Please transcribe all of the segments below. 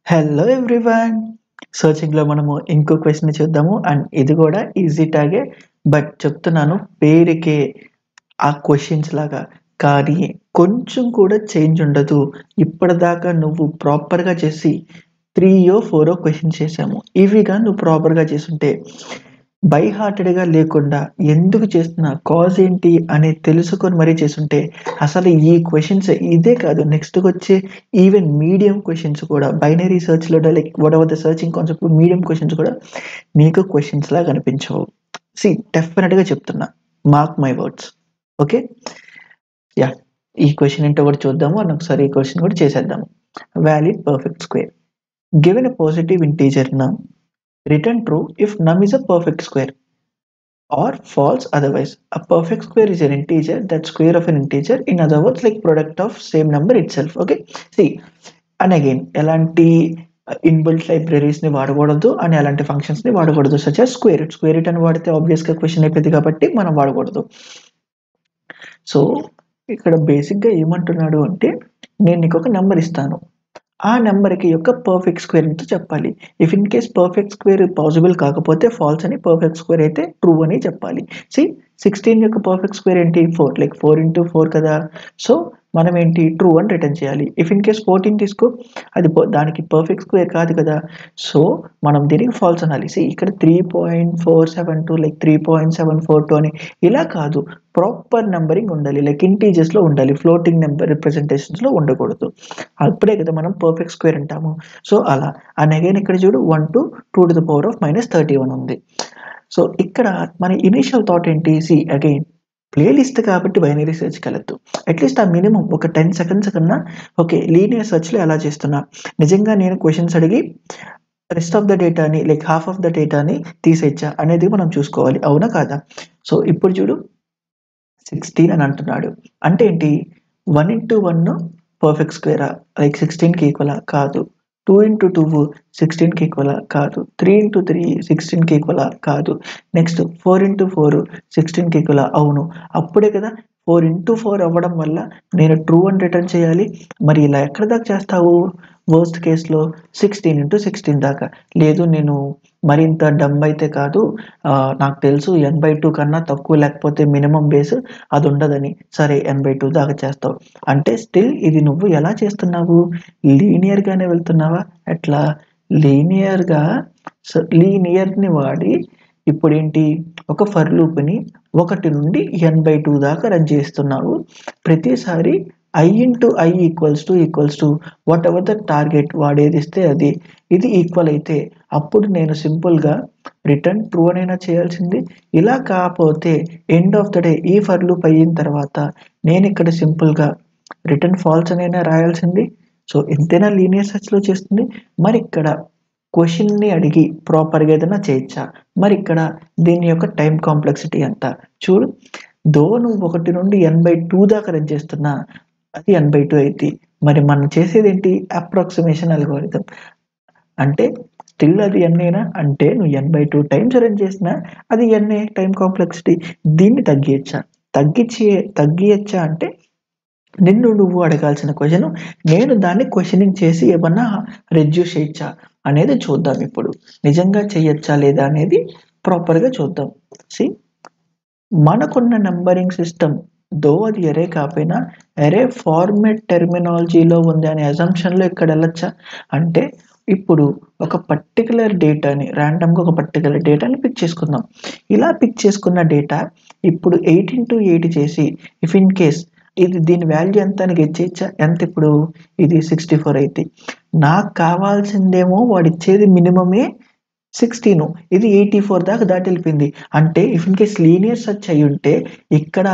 Hello everyone. సర్చింగ్లో మనము ఇంకో question చూద్దాము. అండ్ ఇది కూడా ఈజీ టాగే, బట్ చెప్తున్నాను పేరుకే ఆ క్వశ్చన్స్ లాగా, కానీ కొంచెం కూడా చేంజ్ ఉండదు. ఇప్పటిదాకా నువ్వు ప్రాపర్గా చేసి 3 or 4 క్వశ్చన్స్ చేసాము. ఇవిగా నువ్వు ప్రాపర్గా చేసుంటే, బై హార్టెడ్గా లేకుండా ఎందుకు చేస్తున్నా, కాజ్ ఏంటి అని తెలుసుకొని మరీ చేసుంటే అసలు ఈ క్వశ్చన్స్ ఇదే కాదు, నెక్స్ట్ వచ్చే ఈవెన్ మీడియం క్వశ్చన్స్ కూడా, బైనరీ సర్చ్లో like whatever the searching concept, medium questions కూడా నీకు క్వశ్చన్స్ లాగా కనిపించవు. డెఫినెట్గా చెప్తున్నా, mark my words. Okay, yeah, ఈ క్వశ్చన్ ఏంటో కూడా చూద్దాము. అని ఒకసారి ఈ క్వశ్చన్ కూడా చేసేద్దాము. Valid perfect square given a positive integer num, return true if num is a perfect square, or false otherwise. A perfect square is an integer that square of an integer, in other words like product of same number itself. Okay, see, and again ఎలాంటి inbuilt libraries ని వాడకూడదు అని ఎలాంటి functions ని వాడకూడదు, such as square it అని వాడితే obvious గా క్వశ్చన్ అయిపోయింది కాబట్టి మనం వాడకూడదు. సో ఇక్కడ బేసిక్ గా ఏమంటున్నాడు అంటే, నేను నీకు ఒక నెంబర్ ఇస్తాను, ఆ నెంబర్కి యొక్క పర్ఫెక్ట్ స్క్వేర్ ఎంతో చెప్పాలి. If in case perfect square possible కాకపోతే ఫాల్స్ అని, పర్ఫెక్ట్ స్క్వేర్ అయితే ట్రూ అని చెప్పాలి. 16 యొక్క పర్ఫెక్ట్ స్క్వేర్ ఏంటి? 4, లైక్ 4 into 4 కదా. సో మనం ఏంటి, ట్రూ అని రిటర్న్ చేయాలి. ఇఫ్ ఇన్ కేస్ 14 తీసుకో, అది దానికి పర్ఫెక్ట్ స్క్వేర్ కాదు కదా, సో మనం దీనికి ఫాల్స్ అనాలి. ఇక్కడ 3.472 లైక్ 3.742 అని ఇలా కాదు, ప్రాపర్ నెంబరింగ్ ఉండాలి, లైక్ ఇంటీజర్స్లో ఉండాలి, ఫ్లోటింగ్ నెంబర్ రిప్రజెంటేషన్స్లో ఉండకూడదు. అప్పుడే కదా మనం పర్ఫెక్ట్ స్క్వేర్ అంటాము. సో అలా. అండ్ అగైన్ ఇక్కడ చూడు, 1 to 2 to the power of -31 ఉంది. సో ఇక్కడ మన ఇనిషియల్ థాట్ ఏంటి? అగైన్ ప్లేలిస్ట్ కాబట్టి బైనరీ సెర్చ్కి వెళ్ళద్దు. అట్లీస్ట్ ఆ మినిమం ఒక 10 seconds కన్నా ఓకే లీనియర్ సెర్చ్లో ఎలా చేస్తున్నా, నిజంగా నేను క్వశ్చన్స్ అడిగి రెస్ట్ ఆఫ్ ద డేటాని లైక్ హాఫ్ ఆఫ్ ద డేటాని తీసేచ్చా అనేది మనం చూసుకోవాలి, అవునా కాదా? సో ఇప్పుడు చూడు, 16 అని అంటున్నాడు అంటే ఏంటి, 1 into 1 పర్ఫెక్ట్ స్క్వేరా, లైక్ 16కి ఈక్వలా? కాదు. 2 into 2 16కి ఈక్వలా? కాదు. 3 into 3 16కి ఈక్వలా? కాదు. Next 4 into 4 16కి ఈక్వలా? అవును. అప్పుడే కదా 4 into 4 అవ్వడం వల్ల నేను ట్రూ అని రిటర్న్ చేయాలి. మరి ఇలా ఎక్కడ దాకా చేస్తావు? వర్స్ట్ కేసులో 16 into 16 దాకా. లేదు నేను మరింత డమ్ అయితే కాదు, నాకు తెలుసు n/2 కన్నా తక్కువ లేకపోతే మినిమం బేస్ అది ఉండదని, సరే n/2 దాకా చేస్తావు. అంటే స్టిల్ ఇది నువ్వు ఎలా చేస్తున్నావు, లీనియర్గానే వెళ్తున్నావా? ఎట్లా లీనియర్గా? లీనియర్ని వాడి ఇప్పుడు ఏంటి, ఒక ఫర్ లూప్ని 1 నుండి n/2 దాకా రన్ చేస్తున్నావు. ప్రతిసారి i into i equals to what ever the target వాడేది ఇస్తే అది, ఇది ఈక్వల్ అయితే అప్పుడు నేను సింపుల్గా రిటర్న్ ట్రూ అనైనా చేయాల్సింది. ఇలా కాకపోతే ఎండ్ ఆఫ్ ద డే ఈ ఫర్ లూప్ అయిన తర్వాత నేను ఇక్కడ సింపుల్గా రిటర్న్ ఫాల్స్ అనైనా రాయాల్సింది. సో ఎంతైనా లీనియర్ సెర్చ్లో చేస్తుంది. మరి ఇక్కడ క్వశ్చన్ని అడిగి ప్రాపర్గా ఏదైనా చేయొచ్చా? మరి ఇక్కడ దీని యొక్క టైం కాంప్లెక్సిటీ ఎంత చూడు. దో నువ్వు 1 నుండి n/2 దాకా రన్ చేస్తున్నా అది n/2 అయితే, మరి మనం చేసేది ఏంటి, అప్రాక్సిమేషన్ అల్గోరిథం. అంటే స్టిల్ అది ఎన్ఏనా అంటే నువ్వు n/2 టైమ్స్ రన్ చేసినా అది ఎన్ఏ టైం కాంప్లెక్సిటీ. దీన్ని తగ్గించచ్చా అంటే నువ్వు అడగాల్సిన క్వశ్చన్, నేను దాన్ని క్వశ్చనింగ్ చేసి ఏమన్నా రెడ్యూస్ చేయొచ్చా అనేది చూద్దాం. ఇప్పుడు నిజంగా చేయొచ్చా లేదా అనేది ప్రాపర్గా చూద్దాం. మనకున్న నంబరింగ్ సిస్టమ్ దో అది ఎరే కాకపోయినా ఎరే ఫార్మాట్ టెర్మినాలజీలో ఉంది అనే అజంప్షన్లో ఇక్కడ వెళ్ళొచ్చా అంటే, ఇప్పుడు ఒక పర్టికులర్ డేటాని ర్యాండమ్గా ఒక పర్టికులర్ డేటాని పిక్ చేసుకుందాం. ఇలా పిక్ చేసుకున్న డేటా ఇప్పుడు 8 into 8 చేసి, ఇఫ్ ఇన్ కేస్ ఇది దీని వాల్యూ ఎంత అని గెస్ చేయొచ్చా? ఎంత ఇప్పుడు ఇది 64 అయితే, నాకు కావాల్సిందేమో వాడు ఇచ్చేది మినిమమే 16, ఇది 84 దాకా దాటి వెళ్ళిపోయింది. అంటే if in case linear search అయ్యి ఉంటే ఇక్కడ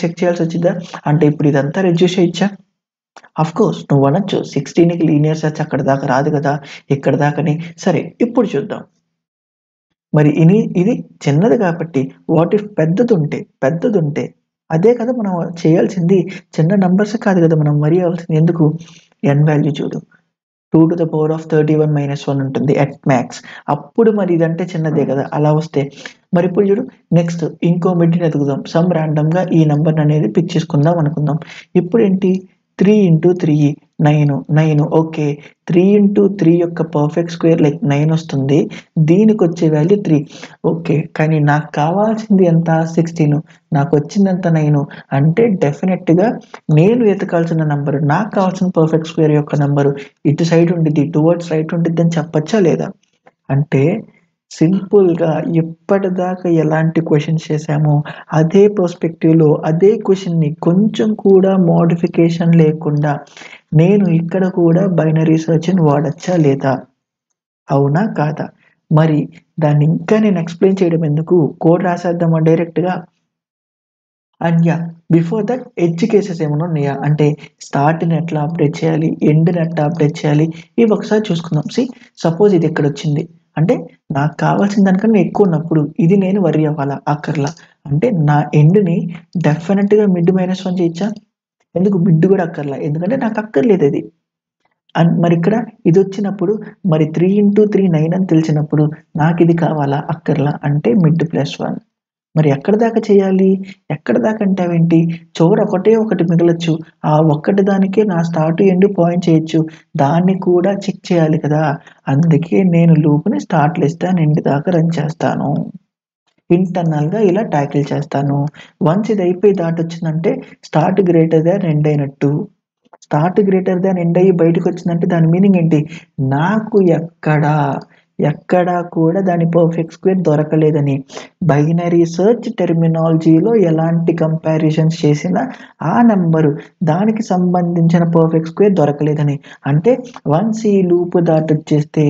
చెక్ చేయాల్సి వచ్చిందా? అంటే ఇప్పుడు ఇదంతా రెడ్యూస్ చేయొచ్చా? అఫ్ కోర్స్ నువ్వు అనొచ్చు 16కి లీనియర్ సెర్చ్ అక్కడ దాకా రాదు కదా, ఇక్కడ దాకాని. సరే ఇప్పుడు చూద్దాం. మరి ఇది చిన్నది కాబట్టి వాట్ ఇఫ్ పెద్దది ఉంటే అదే కదా మనం చేయాల్సింది. చిన్న నంబర్స్ కాదు కదా మనం వరి అవ్వాల్సింది. ఎందుకు? n వాల్యూ చూడు, 2 to the power of 31 - 1 ఉంటుంది ఎట్ మ్యాక్స్. అప్పుడు మరి ఇదంటే చిన్నదే కదా అలా వస్తే. మరి ఇప్పుడు చూడు, నెక్స్ట్ ఇంకో మిడ్ని ఎదుగుదాం, సమ్ ర్యాండమ్గా ఈ నెంబర్ అనేది పిక్ చేసుకుందాం అనుకుందాం. ఇప్పుడు ఏంటి, 3 ఇంటూ 3 9 9 ఓకే. 3 ఇంటూ 3 యొక్క పర్ఫెక్ట్ స్క్వేర్ లైక్ 9 వస్తుంది. దీనికి వచ్చే వాల్యూ 3 ఓకే. కానీ నాకు కావాల్సింది ఎంత 16 నాకు వచ్చింది ఎంత 9 అంటే డెఫినెట్‌గా నేను వెతకాల్సిన నంబర్ నాకు కావాల్సిన పర్ఫెక్ట్ స్క్వేర్ యొక్క నంబరు ఇటు సైడ్ ఉండిద్ది. టువర్డ్స్ రైట్ ఉండిద్దని చెప్పచ్చా లేదా? అంటే సింపుల్‌గా ఇప్పటిదాకా ఎలాంటి క్వెషన్స్ చేశామో అదే పర్స్పెక్టివ్‌లో అదే క్వెషన్‌ని కొంచెం కూడా మోడిఫికేషన్ లేకుండా నేను ఇక్కడ కూడా బైనరీ సెర్చ్‌ని వాడచ్చా లేదా? అవునా? కాదా? మరి దాన్ని ఇంకా నేను ఎక్స్‌ప్లెయిన్ చేయడం ఎందుకు? కోడ్ రాసేద్దామా డైరెక్ట్‌గా? And yeah! Before that edge cases ఏమన్నా ఉన్నాయా? అంటే స్టార్ట్‌ని ఎట్లా అప్డేట్ చేయాలి? ఎండ్‌ని ఎట్లా అప్డేట్ చేయాలి? ఇవి ఒకసారి చూసుకుందాం. సపోజ్ ఇది ఇక్కడొచ్చింది. అంటే నాకు కావాల్సిన దానికన్నా ఎక్కువ ఉన్నప్పుడు ఇది నేను వర్రీ అవ్వాలా? అక్కర్లా. అంటే నా ఎండ్‌ని డెఫినిట్‌గా మిడ్ -1 చేయొచ్చా? ఎందుకు మిడ్ కూడా అక్కర్లా. ఎందుకంటే నాకు అక్కర్లేదది. అండ్ మరిక్కడ ఇదొచ్చినప్పుడు మరి 3 × 3 9 అని తెలిసినప్పుడు నాకిది కావాలా? అక్కర్లా. అంటే మిడ్ +1 మరి ఎక్కడి దాకా చేయాలి? ఎక్కడి దాకా అంటావేంటి? చివర ఒకటే ఒకటి మిగలొచ్చు. ఆ ఒక్కటి దానికే నా స్టార్ట్, ఎండ్ పాయింట్ చేయొచ్చు. దాన్ని కూడా చెక్ చేయాలి కదా! అందుకే నేను లూప్‌ని స్టార్ట్ ఎండ్ దాకా రన్ చేస్తాను. ఇంటర్నల్‌గా ఇలా టాకిల్ చేస్తాను. వన్స్ ఇది అయిపోయి దాటొచ్చిందంటే స్టార్ట్ గ్రేటర్ థాన్ ఎండ్ అయినట్టు. స్టార్ట్ గ్రేటర్ థాన్ ఎండ్ అయ్యి బయటకొచ్చిందంటే దాని మీనింగ్ ఏంటి? నాకు ఎక్కడా కూడా దాని పర్ఫెక్ట్ స్క్వేర్ దొరకలేదని. బైనరీ సెర్చ్ టెర్మినాలజీలో ఎలాంటి కంపారిజన్స్ చేసినా ఆ నంబరు దానికి సంబంధించిన పర్ఫెక్ట్ స్క్వేర్ దొరకలేదని. అంటే వన్స్ ఈ లూప్ దాటొచ్చేస్తే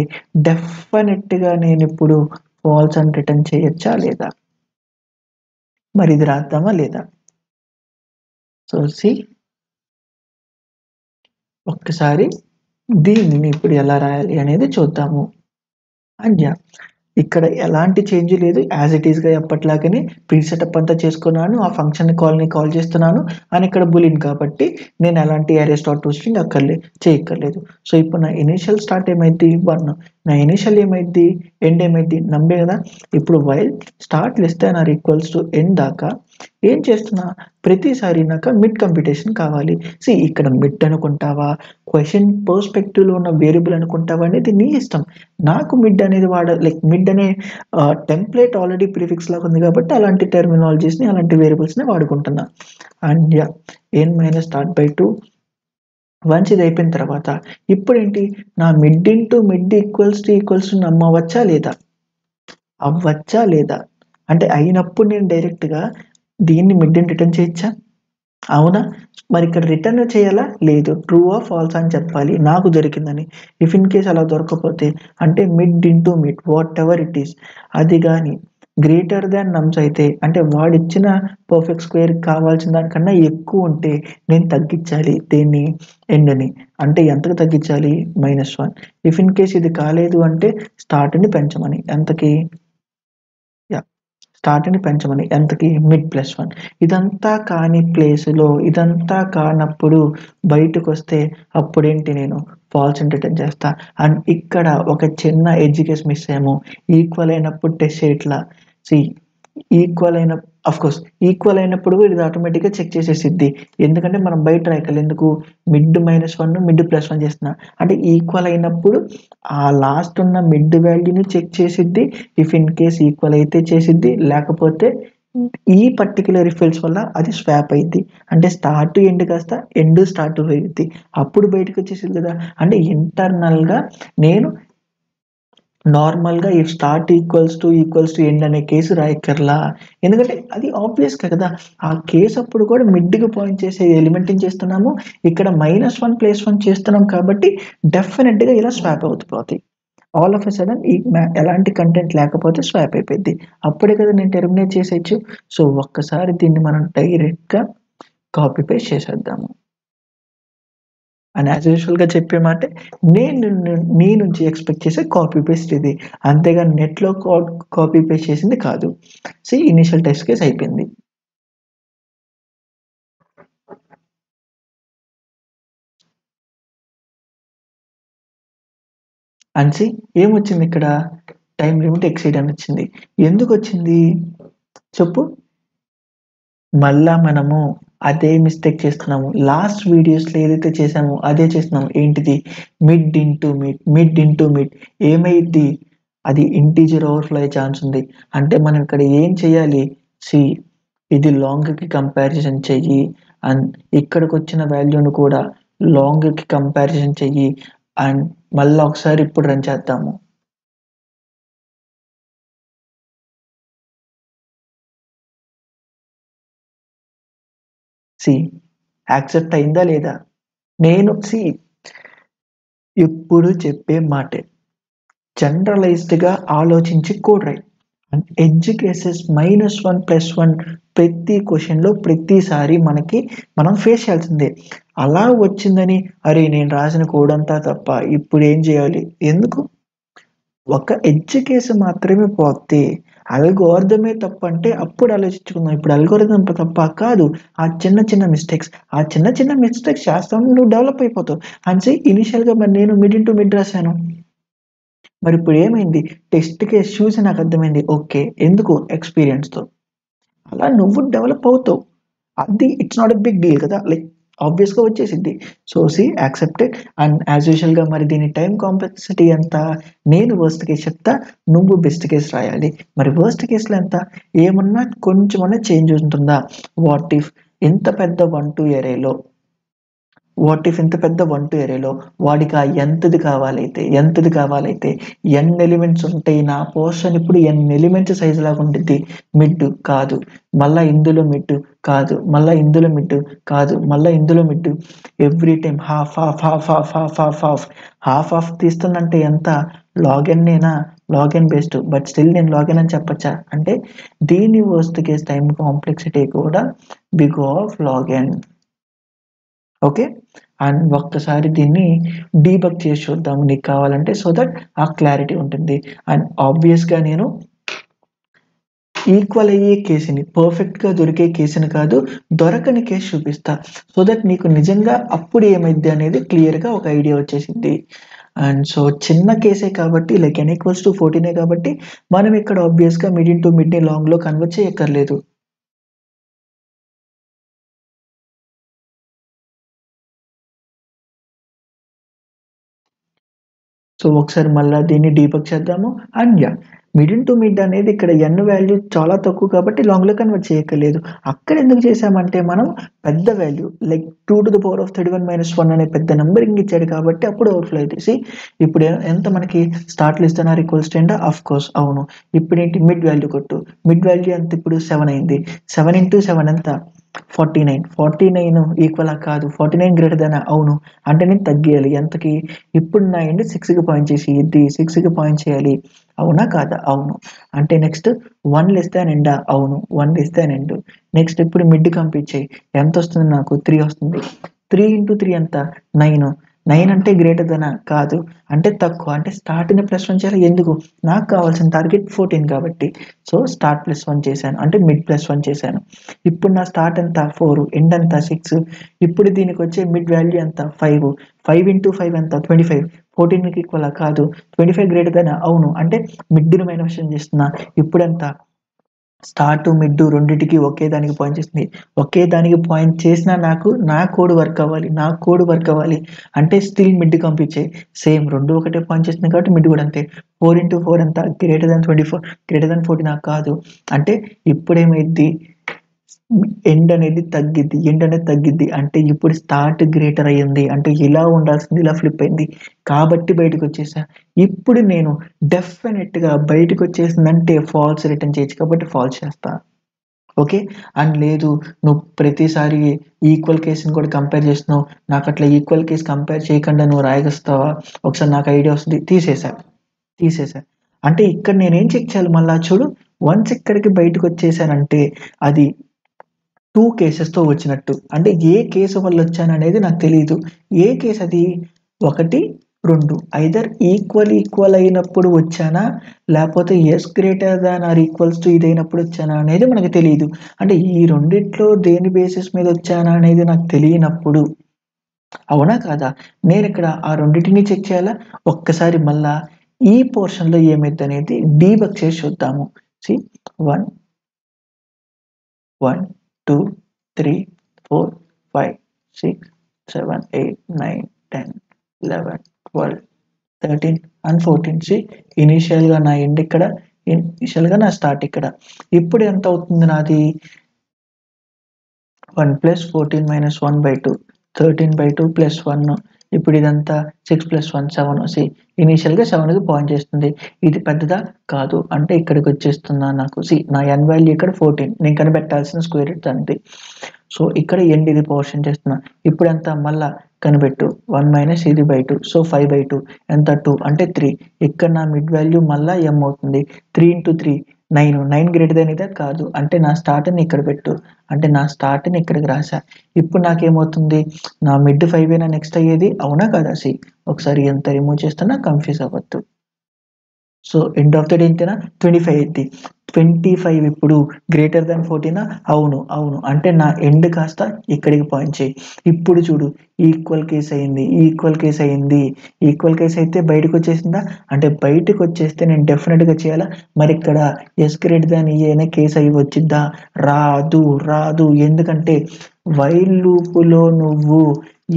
డెఫినిట్‌గా నేనిప్పుడు ఫాల్స్ అని రిటర్న్ చేయొచ్చా లేదా? మరి ఇది రాద్దామా లేదా? సో ఒక్కసారి దీనిని ఇప్పుడు ఎలా రాయాలి అనేది చూద్దాము. And yeah! ఇక్కడ ఎలాంటి చేంజ్ లేదు. యాస్ ఇట్ ఈస్‌గా ఎప్పటిలాగానే ప్రీ సెటప్ అంతా చేసుకున్నాను. ఆ ఫంక్షన్ కాల్‌ని కాల్ చేస్తున్నాను. అండ్ ఇక్కడ బూలియన్ కాబట్టి నేను ఎలాంటి అరే.toString చేయక్కర్లేదు. సో, ఇప్పుడు నా ఇనీషియల్ స్టార్ట్ ఏమైద్ది 1 నా ఇనీషియల్ ఏమైద్ది? ఎండ్ ఏమైద్ది? నంబే కదా! ఇప్పుడు వైల్ స్టార్ట్ ఎండ్ దాకా ఏం చేస్తున్నా? ప్రతిసారి నాకు మిడ్ కంప్యూటేషన్ కావాలి. ఇక్కడ మిడ్ అనుకుంటావా? క్వెషన్ పర్స్పెక్టివ్‌లో ఉన్న వేరియబుల్ అనుకుంటావా అనేది నీ ఇష్టం. నాకు మిడ్ అనేది మిడ్ అనే టెంప్లేట్ ఆల్రెడీ ప్రిఫిక్స్ లాగా ఉంది కాబట్టి అలాంటి టెర్మినాలజీస్‌ని అలాంటి వేరియబుల్స్‌ని వాడుకుంటున్నా. And yeah! n-start/2 వన్స్ ఇది అయిపోయిన తర్వాత ఇప్పుడేంటి నా mid into mid equals to num అవ్వచ్చా లేదా? అవ్వచ్చా లేదా? అంటే అయినప్పుడు నేను డైరెక్ట్‌గా దీన్ని మిడ్ అని రిటర్న్ చేయొచ్చా? అవునా? మరిక్కడ రిటర్న్ చేయాలా? లేదు. ట్రూ ఆర్ ఫాల్స్ అని చెప్పాలి నాకు దొరికిందని. ఇఫ్ ఇన్ కేస్ అలా దొరకకపోతే అంటే mid into mid whatever it is అది గాని గ్రేటర్ థాన్ నమ్స్ అయితే అంటే వాడిచ్చిన పర్ఫెక్ట్ స్క్వేర్ కావాల్సిన దానికన్నా ఎక్కువుంటే నేను తగ్గించాలి దేన్ని? ఎండ్‌ని. అంటే ఎంతకు తగ్గించాలి? -1 ఇఫ్ ఇన్ కేస్ ఇది కాలేదు అంటే స్టార్ట్‌ని పెంచమని. ఎంతకి? యాహ్! స్టార్ట్‌ని పెంచమని. ఎంతకి? మిడ్ +1 ఇదంతా కాని ప్లేస్‌లో ఇదంతా కానప్పుడు బయటకొస్తే అప్పుడేంటి నేను ఫాల్స్‌ని రిటర్న్ చేస్తా. అండ్ ఇక్కడ ఒక చిన్న ఎడ్జ్ కేస్ మిస్ అయ్యాము. ఈక్వల్ అయినప్పుడు టెస్ట్ చేయట్లా. సీ ఈక్వల్ అయిన ఆఫ్‌కోర్స్ ఈక్వల్ అయినప్పుడు ఇది ఆటోమేటిక్‌గా చెక్ చేసేసిద్ది. ఎందుకంటే మనం బయట రాయక్కర్లేదు. ఎందుకు? మిడ్ -1 మిడ్ +1 చేస్తున్నా. అంటే ఈక్వల్ అయినప్పుడు ఆ లాస్ట్ ఉన్న మిడ్ వాల్యూని చెక్ చేసిద్ది. ఇఫ్ ఇన్ కేస్ ఈక్వల్ అయితే చేసిద్ది. లేకపోతే ఈ పర్టిక్యులర్ ఇఫ్ ఎల్స్ వల్ల అది స్వాప్ అయిద్ది. అంటే స్టార్ట్ ఎండ్ కాస్త ఎండ్ స్టార్ట్ అయిద్ది. అప్పుడు బయటకొచ్చేసిద్ది కదా! అంటే ఇంటర్నల్‌గా నేను నార్మల్‌గా if start equals to end అనే కేసు రాయక్కర్లా. ఎందుకంటే అది ఆబ్వియస్‌గా కదా! ఆ కేస్ అప్పుడు కూడా మిడ్‌కి పాయింట్ చేసే ఎలిమెంట్‌ని చేస్తున్నాము. ఇక్కడ -1 +1 చేస్తున్నాం కాబట్టి డెఫినిట్‌గా ఇలా స్వాప్ అవుతుపోతాయి. ఆల్ ఆఫ్ ఎ సడెన్ ఎలాంటి కంటెంట్ లేకపోతే స్వాప్ అయిపోద్ది. అప్పుడే కదా నేను టెర్మినేట్ చేసేయొచ్చు. సో, ఒక్కసారి దీన్ని మనం డైరెక్ట్‌గా కాపీ పేస్ట్ చేసేద్దాము. అండ్ యాజ్ యూజువల్‌గా చెప్పే మాటే నీ నుంచి ఎక్స్‌పెక్ట్ చేసే కాపీ పేస్ట్ ఇది. అంతేగాని నెట్‌లో కాపీ పేస్ట్ చేసింది కాదు. ఇనీషియల్ టెస్ట్ కేస్ అయిపోయింది. అండ్ ఏమొచ్చిందిక్కడ? టైమ్ లిమిట్ ఎక్సీడ్ అని వచ్చింది. ఎందుకొచ్చింది? చెప్పు? మళ్ళా మనము అదే మిస్టేక్ చేస్తున్నాము. లాస్ట్ వీడియోస్లో ఏదైతే చేసామో అదే చేస్తున్నాము. ఏంటిది? మిడ్ ఇంటూ మిడ్ ఏమైద్ది? అది ఇంటీజర్ ఓవర్ఫ్లో అయ్యే ఛాన్స్ ఉంది. అంటే మనం ఇక్కడ ఏం చేయాలి? సి ఇది లాంగ్కి కంపారిజన్ చెయ్యి అండ్ ఇక్కడికి వచ్చిన వాల్యూను కూడా లాంగ్కి కంపారిజన్ చెయ్యి అండ్ మళ్ళీ ఒకసారి ఇప్పుడు రన్ చేద్దాము. సి యాక్సెప్ట్ అయిందా లేదా? నేను ఎప్పుడు చెప్పే మాటే జనరలైజ్డ్గా ఆలోచించి కోడ్ రాయి. అండ్ ఎడ్జ్ కేసెస్ -1 +1 ప్రతి క్వశ్చన్లో ప్రతిసారి మనం ఫేస్ చేయాల్సిందే. అలా వచ్చిందని అరే నేను రాసిన కోడ్ అంతా తప్ప ఇప్పుడు ఏం చేయాలి? ఎందుకు? ఒక ఎడ్జ్ కేసు మాత్రమే పోతే అల్గోరిథమే తప్పంటే అప్పుడు ఆలోచించుకుందాం. ఇప్పుడు అల్గోరిథం తప్ప కాదు. ఆ చిన్న మిస్టేక్స్ చేస్తావు నువ్వు డెవలప్ అయిపోతావు. అండ్ ఇనిషియల్గా మరి నేను మిడ్ ఇంటూ మిడ్ రాశాను. మరి ఇప్పుడు ఏమైంది? టెస్ట్ కేస్ చూసి నాకు అర్థమైంది. ఓకే ఎందుకు? ఎక్స్పీరియన్స్తో అలా నువ్వు డెవలప్ అవుతావు. అది it's not a big deal కదా, లైక్ ఆబ్వియస్గా వచ్చేసింది. సో యాక్సెప్టెడ్ అండ్ యాజ్ యూజువల్గా మరి దీని టైం కాంప్లెక్సిటీ ఎంత? నేను వర్స్ట్ కేస్ చెప్తా, నువ్వు బెస్ట్ కేస్ రాయాలి. మరి వర్స్ట్ కేసులో ఎంత? ఏమన్నా కొంచెమన్నా చేంజ్ ఉంటుందా? వాట్ ఇఫ్ ఇంత పెద్ద 1-2 ఎరేలో ఇంత పెద్ద 1-2 ఎరేలో వాడికి ఆ ఎంతది కావాలైతే n ఎలిమెంట్స్ ఉంటాయి. నా పోర్షన్ ఇప్పుడు n ఎలిమెంట్స్ సైజ్ లాగా ఉంటుంది. మిడ్ కాదు, మళ్ళీ ఇందులో మిడ్ కాదు, మళ్ళీ ఇందులో మిడ్ కాదు, మళ్ళీ ఇందులో మిడ్. ఎవ్రీ టైం హాఫ్ తీస్తుందంటే ఎంత? లాగెన్ నేనా? లాగెన్ బెస్ట్, బట్ స్టిల్ నేను లాగెన్ అని చెప్పచ్చా? అంటే దీని వర్స్ట్ కేస్ టైం కాంప్లెక్సిటీ కూడా బిగ్ ఆఫ్ లాగెన్. ఓకే అండ్ ఒక్కసారి దీన్ని డీబగ్ చేసి చూద్దాం నీకు కావాలంటే, సో దట్ ఆ క్లారిటీ ఉంటుంది. అండ్ ఆబ్వియస్గా నేను ఈక్వల్ అయ్యే కేసుని, పర్ఫెక్ట్గా దొరికే కేసుని కాదు, దొరకని కేసు చూపిస్తా. సో దట్ నీకు నిజంగా అప్పుడు ఏమైంది అనేది క్లియర్గా ఒక ఐడియా వచ్చేసింది. అండ్ సో చిన్న కేసే కాబట్టి లైక్ n = 14 కాబట్టి మనం ఇక్కడ ఆబ్వియస్గా మిడ్ ఇంటూ మిడ్ని లాంగ్లో కన్వర్ట్ చేయక్కర్లేదు. సో ఒకసారి మళ్ళీ దీన్ని డీబగ్ చేద్దాము. అండ్ మిడ్ ఇంటూ మిడ్ అనేది ఇక్కడ n వాల్యూ చాలా తక్కువ కాబట్టి లాంగ్లో కన్వర్ట్ చేయక్కర్లేదు. అక్కడ ఎందుకు చేసామంటే మనం పెద్ద వాల్యూ లైక్ 2⁻31 - 1 అనే పెద్ద నెంబరింగ్ ఇచ్చాడు కాబట్టి అప్పుడు ఓవర్ఫ్లో అయితే ఇప్పుడు ఎంత మనకి స్టార్ట్ లిస్ట్ అన్నారు ఈక్వల్స్ 10 ఆఫ్ కోర్స్ అవును. ఇప్పుడు ఏంటి? మిడ్ వాల్యూ కొట్టు. మిడ్ వాల్యూ ఎంత? ఇప్పుడు 7 అయింది. 7 × 7 ఎంత? 49 ఈక్వలా? కాదు. 49 గ్రేటర్ దానా? అవును. అంటే నేను తగ్గియాలి ఎంతకి? ఇప్పుడు నా ఎండ్ 6కి పాయింట్ చేసి ఇది 6కి పాయింట్ చేయాలి. అవునా కాదా? అవును. అంటే నెక్స్ట్ 1 < ఎండా? అవును. 1 < ఎండ్. నెక్స్ట్ ఇప్పుడు మిడ్ కంప్లీట్ చేయి. ఎంత వస్తుంది నాకు? 3 వస్తుంది. 3 × 3 ఎంత? 9. 9 అంటే గ్రేటర్ దానా? కాదు. అంటే తక్కువ. అంటే స్టార్ట్ని +1 చేయాలి. ఎందుకు? నాకు కావాల్సిన టార్గెట్ 14 కాబట్టి. సో స్టార్ట్ +1 చేశాను, అంటే మిడ్ +1 చేశాను. ఇప్పుడు నా స్టార్ట్ ఎంత? 4, ఎండ్ ఎంత? 6. ఇప్పుడు దీనికి వచ్చే మిడ్ వాల్యూ ఎంత? 5. 5 × 5 ఎంత? 25. 14కి ఈక్వలా? కాదు. 25 గ్రేటర్ దానా? అవును. అంటే మిడ్ని మెన్షన్ చేస్తున్నా. ఇప్పుడు ఎంత? స్టార్ట్ మిడ్ రెండింటికి ఒకే దానికి పాయింట్ చేస్తుంది. ఒకే దానికి పాయింట్ చేసినా నా కోడ్ వర్క్ అవ్వాలి. అంటే స్టిల్ మిడ్ కంప్లీట్ చేయి. సేమ్ రెండు ఒకటే పాయింట్ చేస్తుంది కాబట్టి మిడ్ కూడా అంతే. 4 × 4 ఎంత? Greater than 24. గ్రేటర్ దాన్ 14 కాదు. అంటే ఇప్పుడేమైద్ది? ఎండ్ అనేది తగ్గిద్ది. అంటే ఇప్పుడు స్టార్ట్ గ్రేటర్ అయ్యింది. అంటే ఇలా ఉండాల్సింది ఇలా ఫ్లిప్ అయింది కాబట్టి బయటకు వచ్చేసా. ఇప్పుడు నేను డెఫినెట్గా బయటకు వచ్చేసిందంటే ఫాల్స్ రిటర్న్ చేయొచ్చు కాబట్టి ఫాల్స్ చేస్తా. ఓకే అండ్ లేదు నువ్వు ప్రతిసారి ఈక్వల్ కేసుని కూడా కంపేర్ చేస్తున్నావు, నాకు అట్లా ఈక్వల్ కేసు కంపేర్ చేయకుండా నువ్వు రాయగలుగుతావా? ఒకసారి నాకు ఐడియా వస్తుంది. తీసేసా. అంటే ఇక్కడ నేనేం చెక్ చేయాలి? మళ్ళా చూడు, వన్స్ ఇక్కడికి బయటకు వచ్చేసానంటే అది 2 కేసెస్తో వచ్చినట్టు. అంటే ఏ కేసు వల్ల వచ్చాననేది నాకు తెలియదు. ఏ కేసు అది? 1, 2 ఐదర్ ఈక్వల్ అయినప్పుడు వచ్చానా, లేకపోతే s greater than or equals to ఇదైనప్పుడు వచ్చానా అనేది మనకు తెలియదు. అంటే ఈ రెండిట్లో దేని బేసిస్ మీద వచ్చానా అనేది నాకు తెలియనప్పుడు, అవునా కాదా? నేను ఇక్కడ ఆ రెండింటిని చెక్ చేయాలా? ఒక్కసారి మళ్ళా ఈ పోర్షన్లో ఏమైంది అనేది డీబగ్ చేసి చూద్దాము. 1 1 2 3 4 5 6 7 8 9 10 11 12 13 and 14. See, ఇనీషియల్గా నా ఎండ్ ఇక్కడ, ఇనీషియల్గా నా స్టార్ట్ ఇక్కడ. ఇప్పుడు ఎంత అవుతుంది నాది 1 + 14 - 1/2 13/2 + 1. ఇప్పుడు ఇదంతా 6 + 1 7. సి ఇనీషియల్గా 7కి పాయింట్ చేస్తుంది. ఇది పెద్దదా కాదు అంటే ఇక్కడికి వచ్చేస్తుందా నాకు. సి నా n వాల్యూ ఇక్కడ 14, నేను కనిపెట్టాల్సిన స్క్వేర్ రూట్ అంతే. సో ఇక్కడ ఎండ్ ఇది పోర్షన్ చేస్తున్నా. ఇప్పుడు ఎంత మళ్ళా కనిపెట్టు 1 - ఇది 2, సో 5/2 ఎంత 2 అంటే 3. ఇక్కడ నా మిడ్ వాల్యూ మళ్ళా m అవుతుంది. 3 × 3 9 గ్రేటర్ దెన్ ఇదా కాదు అంటే నా స్టార్ట్ని ఇక్కడ పెట్టు అంటే నా స్టార్ట్ని ఇక్కడికి రాసా. ఇప్పుడు నాకేమవుతుంది, నా మిడ్ 5 నెక్స్ట్ అయ్యేది అవునా కదా. సి ఒకసారి ఎంత రిమూవ్ చేస్తున్నా కన్ఫ్యూజ్ అవ్వద్దు. So end of the day ఎంతేనా 25 అయింది. 25 ఇప్పుడు గ్రేటర్ దెన్ 14 అవును అవును అంటే నా ఎండ్ కాస్త ఇక్కడికి పాయింట్ చేయి. ఇప్పుడు చూడు ఈక్వల్ కేస్ అయింది, ఈక్వల్ కేస్ అయింది. ఈక్వల్ కేస్ అయితే బయటకు వచ్చేసిందా అంటే బయటకు వచ్చేస్తే నేను డెఫినెట్గా చేయాలా. మరి ఇక్కడ ఎస్ గ్రేటర్ దాన్ ఈ అనే కేసు అయి వచ్చిద్దా, రాదు రాదు. ఎందుకంటే వైల్ లూపులో నువ్వు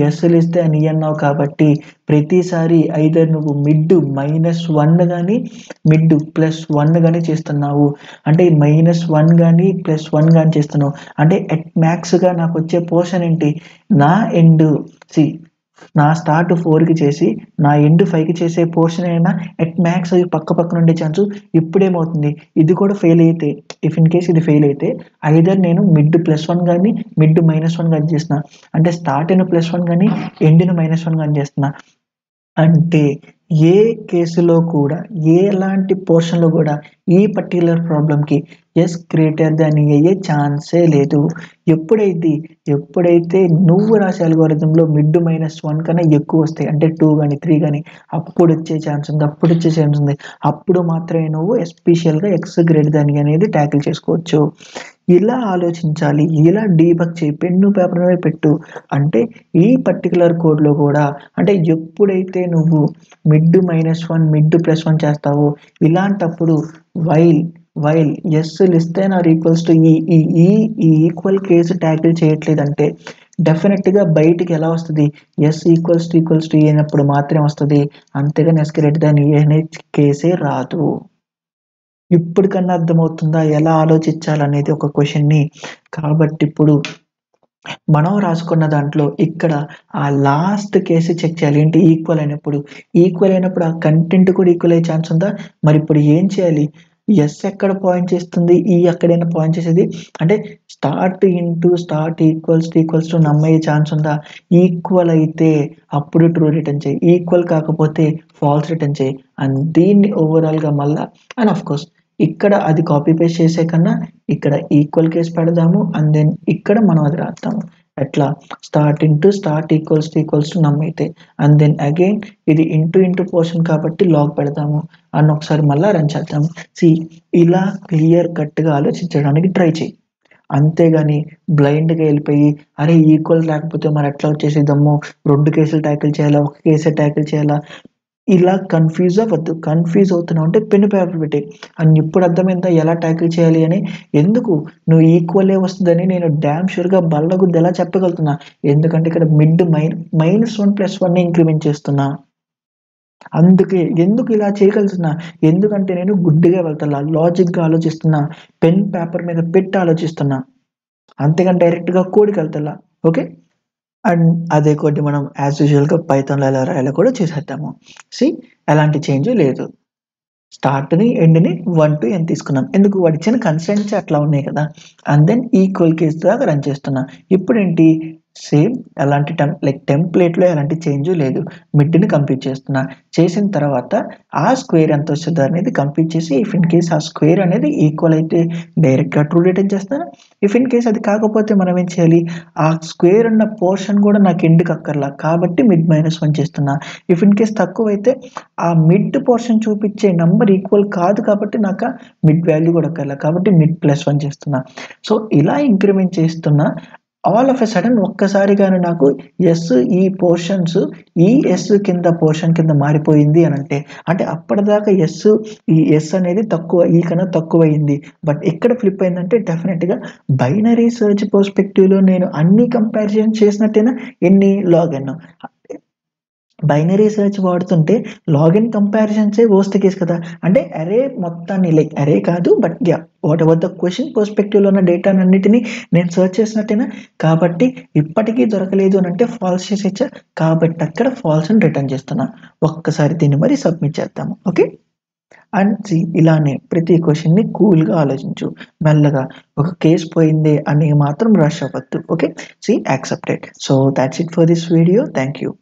ఎస్ ఇస్తే అని అన్నావు కాబట్టి ప్రతిసారి ఐదర్ నువ్వు మిడ్ -1 కానీ మిడ్ +1 కానీ చేస్తున్నావు. అంటే -1 కానీ +1 కానీ చేస్తున్నావు అంటే ఎట్ మ్యాక్స్గా నాకు వచ్చే పోర్షన్ ఏంటి, నా ఎండ్ సి నా స్టార్ట్ 4కి చేసి నా ఎండ్ 5కి చేసే పోర్షన్ అయినా ఎట్ మ్యాక్స్ అవి పక్కన ఉండే ఛాన్స్. ఇప్పుడేమవుతుంది, ఇది కూడా ఫెయిల్ అయితే, ఇఫ్ ఇన్ కేస్ ఇది ఫెయిల్ అయితే ఐదర్ నేను మిడ్ +1 కానీ మిడ్ -1 కానీ చేస్తున్నా అంటే స్టార్ట్ని +1 కానీ ఎండ్ని -1 కానీ చేస్తున్నా. అంటే ఏ కేసులో కూడా ఎలాంటి పోర్షన్లో కూడా ఈ పర్టికులర్ ప్రాబ్లంకి ఎస్ గ్రేటర్ దాన్ అయ్యే ఛాన్సే లేదు. ఎప్పుడైతే నువ్వు రాసే అల్గోరిథంలో మిడ్ -1 కన్నా ఎక్కువ వస్తాయి అంటే 2 కానీ 3 కానీ అప్పుడు వచ్చే ఛాన్స్ ఉంది. అప్పుడు మాత్రమే నువ్వు ఎస్పెషల్గా ఎక్స్ గ్రేటర్ దాన్ అనేది ట్యాకిల్ చేసుకోవచ్చు. ఇలా ఆలోచించాలి, ఇలా డీబగ్ చేయి, పెన్ను పేపర్ మీద పెట్టు. అంటే ఈ పర్టికులర్ కోడ్లో కూడా అంటే ఎప్పుడైతే నువ్వు మిడ్ -1 మిడ్ +1 చేస్తావో ఇలాంటప్పుడు వైల్ ఎస్ లిస్తే or equals to e equal case tackle చేయట్లేదంటే డెఫినెట్గా బయటికి ఎలా వస్తుంది, ఎస్ ఈక్వల్స్ టు అయినప్పుడు మాత్రమే వస్తుంది. అంతేగాని ఎస్ గ్రేటర్ దాన్ అనే కేసే రాదు. ఇప్పటికన్నా అర్థమవుతుందా ఎలా ఆలోచించాలనేది ఒక క్వశ్చన్ని. కాబట్టి ఇప్పుడు మనం రాసుకున్న దాంట్లో ఇక్కడ ఆ లాస్ట్ కేసు చెక్ చేయాలి. ఏంటి, ఈక్వల్ అయినప్పుడు ఆ కంటెంట్ కూడా ఈక్వల్ అయ్యే ఛాన్స్ ఉందా. మరి ఇప్పుడు ఏం చేయాలి, ఎస్ ఎక్కడ పాయింట్ చేస్తుంది, ఈ ఎక్కడైనా పాయింట్ చేసేది అంటే స్టార్ట్ ఈక్వల్స్ టు నమ్మయ్యే ఛాన్స్ ఉందా. ఈక్వల్ అయితే అప్పుడు ట్రూ రిటర్న్ చేయి, ఈక్వల్ కాకపోతే ఫాల్స్ రిటర్న్ చేయి. అండ్ దీన్ని ఓవరాల్గా మళ్ళా అండ్ ఆఫ్ కోర్స్ ఇక్కడ అది కాపీ పేస్ట్ చేసే కన్నా ఇక్కడ ఈక్వల్ కేసు పెడదాము అండ్ దెన్ ఇక్కడ మనం అది రాద్దాము. ఎట్లా, స్టార్ట్ ఈక్వల్స్ టు నమ్ అయితే అండ్ దెన్ అగైన్ ఇది ఇంటూ పోర్షన్ కాబట్టి లాగ్ పెడతాము అండ్ ఒకసారి మళ్ళీ రన్ చేద్దాము. సి ఇలా క్లియర్ కట్గా ఆలోచించడానికి ట్రై చేయి. అంతేగాని బ్లైండ్గా వెళ్ళిపోయి అరే ఈక్వల్ లేకపోతే మరి ఎట్లా వచ్చేసేద్దాము, 2 కేసులు ట్యాకిల్ చేయాలా, 1 కేసే ట్యాకిల్ చేయాలా, ఇలా కన్ఫ్యూజ్ అవ్వద్దు. కన్ఫ్యూజ్ అవుతున్నావు అంటే పెన్ పేపర్ పెట్టి అని ఇప్పుడు అర్థమైందా ఎలా ట్యాకిల్ చేయాలి అని. ఎందుకు నువ్వు ఈక్వలే వస్తుందని నేను డ్యామ్ షూర్గా బల్లగుద్ది ఎలా చెప్పగలుగుతున్నా, ఎందుకంటే ఇక్కడ మిడ్ -1 + 1 ఇంక్రిమెంట్ చేస్తున్నా. అందుకే ఎందుకు ఇలా చేయగలుగుతున్నా, ఎందుకంటే నేను గుడ్డిగా వెళ్తున్నా, లాజిక్గా ఆలోచిస్తున్నా, పెన్ పేపర్ మీద పెట్టి ఆలోచిస్తున్నా, అంతేగాని డైరెక్ట్గా కోడ్కి వెళ్తున్నా. ఓకే, అండ్ అదే కోడ్ మనం యాజ్ యూజువల్గా పైథాన్లో ఎలా రాయాలో కూడా చేసేద్దాము. సి ఎలాంటి చేంజ్ లేదు, స్టార్ట్ని ఎండ్ని 1 to n తీసుకున్నాం. ఎందుకు, వాడు ఇచ్చిన కన్స్ట్రెంట్స్ అట్లా ఉన్నాయి కదా. అండ్ దెన్ ఈక్వల్ కేస్ దాకా రన్ చేస్తున్నా. ఇప్పుడు ఏంటి, సేమ్ ఎలాంటి టెంప్లెట్లో ఎలాంటి చేంజ్ లేదు. మిడ్ని కంప్లీట్ చేస్తున్నా. చేసిన తర్వాత ఆ స్క్వేర్ ఎంత వస్తుందో అనేది కంప్లీట్ చేసి ఇఫ్ ఇన్ కేస్ ఆ స్క్వేర్ అనేది ఈక్వల్ అయితే డైరెక్ట్గా ట్రూ రిటర్న్ చేస్తాను. ఇఫ్ ఇన్ కేస్ అది కాకపోతే మనం ఏం చేయాలి, ఆ స్క్వేర్ ఉన్న పోర్షన్ కూడా నాకు ఎండ్కి అక్కర్లా కాబట్టి మిడ్ -1 చేస్తున్నా. ఇఫ్ ఇన్ కేస్ తక్కువ అయితే ఆ మిడ్ పోర్షన్ చూపించే నంబర్ ఈక్వల్ కాదు కాబట్టి నాకు మిడ్ వాల్యూ కూడా అక్కర్లా కాబట్టి మిడ్ +1 చేస్తున్నా. సో ఇలా ఇంక్రిమెంట్ చేస్తున్నా. ఆల్ ఆఫ్ ఎ సడన్ ఒక్కసారిగానే నాకు ఎస్ ఈ పోర్షన్స్ ఈ ఎస్ కింద పోర్షన్ కింద మారిపోయింది అని అంటే అప్పటిదాకా ఈ ఎస్ అనేది తక్కువ ఈ కన్నా తక్కువైంది. బట్ ఎక్కడ ఫ్లిప్ అయిందంటే డెఫినెట్గా బైనరీ సెర్చ్ పర్స్పెక్టివ్లో నేను అన్ని కంపారిజన్ చేసినట్టేనా ఎన్ని లాగిన్ బైనరీ సెర్చ్ వాడుతుంటే లాగిన్ కంపారిజన్సే వర్స్ట్ కేస్ కదా. అంటే అరే మొత్తాన్ని లైక్ అరే కాదు but yeah whatever the question పర్స్పెక్టివ్లో ఉన్న డేటానన్నిటిని నేను సెర్చ్ చేసినట్టేనా. కాబట్టి ఇప్పటికీ దొరకలేదు అని అంటే ఫాల్స్ చేసేచ్చా. కాబట్టి అక్కడ ఫాల్స్ అని రిటర్న్ చేస్తున్నా. ఒక్కసారి దీన్ని మరి సబ్మిట్ చేద్దాము. ఓకే అండ్ ఇలానే ప్రతి క్వశ్చన్ని కూల్గా ఆలోచించు. మెల్లగా ఒక కేసు పోయింది అని మాత్రం రష్ అవ్వద్దు. Okay accepted. So that's it for this video. Thank you.